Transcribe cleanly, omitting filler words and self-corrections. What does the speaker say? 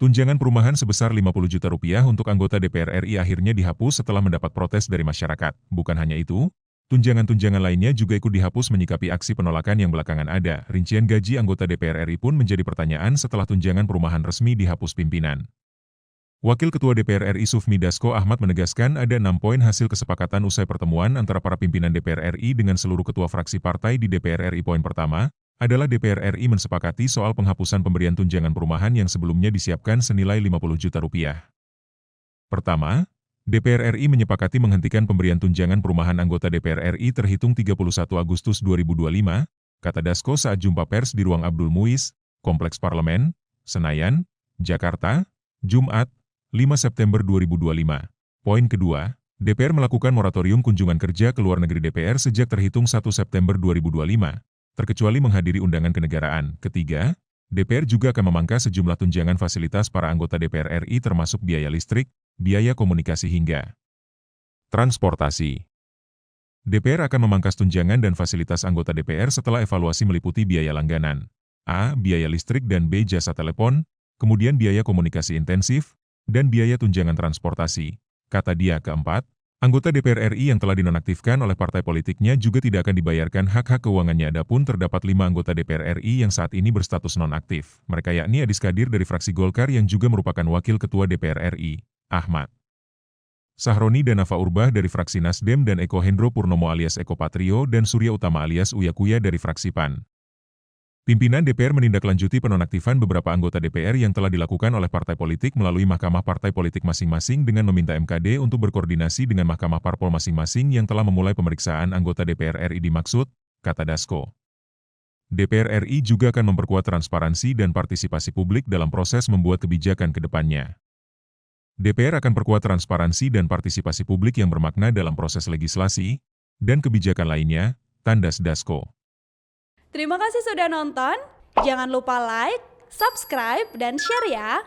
Tunjangan perumahan sebesar Rp50 juta untuk anggota DPR RI akhirnya dihapus setelah mendapat protes dari masyarakat. Bukan hanya itu, tunjangan-tunjangan lainnya juga ikut dihapus menyikapi aksi penolakan yang belakangan ada. Rincian gaji anggota DPR RI pun menjadi pertanyaan setelah tunjangan perumahan resmi dihapus pimpinan. Wakil Ketua DPR RI Sufmi Dasko Ahmad menegaskan ada 6 poin hasil kesepakatan usai pertemuan antara para pimpinan DPR RI dengan seluruh ketua fraksi partai di DPR RI. Poin pertama adalah DPR RI mensepakati soal penghapusan pemberian tunjangan perumahan yang sebelumnya disiapkan senilai Rp50 juta. Pertama, DPR RI menyepakati menghentikan pemberian tunjangan perumahan anggota DPR RI terhitung 31 Agustus 2025, kata Dasko saat jumpa pers di ruang Abdul Muiz, Kompleks Parlemen, Senayan, Jakarta, Jumat, 5 September 2025. Poin kedua, DPR melakukan moratorium kunjungan kerja ke luar negeri DPR sejak terhitung 1 September 2025, terkecuali menghadiri undangan kenegaraan. Ketiga, DPR juga akan memangkas sejumlah tunjangan fasilitas para anggota DPR RI termasuk biaya listrik, biaya komunikasi hingga transportasi. DPR akan memangkas tunjangan dan fasilitas anggota DPR setelah evaluasi meliputi biaya langganan, A. Biaya listrik dan B. Jasa telepon, kemudian biaya komunikasi intensif, dan biaya tunjangan transportasi. Kata dia. Keempat, anggota DPR RI yang telah dinonaktifkan oleh partai politiknya juga tidak akan dibayarkan hak-hak keuangannya. Adapun terdapat 5 anggota DPR RI yang saat ini berstatus nonaktif. Mereka yakni Adis Kadir dari fraksi Golkar yang juga merupakan Wakil Ketua DPR RI, Ahmad Sahroni Danafa Urbah dari fraksi Nasdem dan Eko Hendro Purnomo alias Eko Patrio dan Surya Utama alias Uya Kuya dari fraksi PAN. Pimpinan DPR menindaklanjuti penonaktifan beberapa anggota DPR yang telah dilakukan oleh partai politik melalui mahkamah partai politik masing-masing dengan meminta MKD untuk berkoordinasi dengan mahkamah parpol masing-masing yang telah memulai pemeriksaan anggota DPR RI dimaksud, kata Dasko. DPR RI juga akan memperkuat transparansi dan partisipasi publik dalam proses membuat kebijakan ke depannya. DPR akan perkuat transparansi dan partisipasi publik yang bermakna dalam proses legislasi dan kebijakan lainnya, tandas Dasko. Terima kasih sudah nonton, jangan lupa like, subscribe, dan share ya!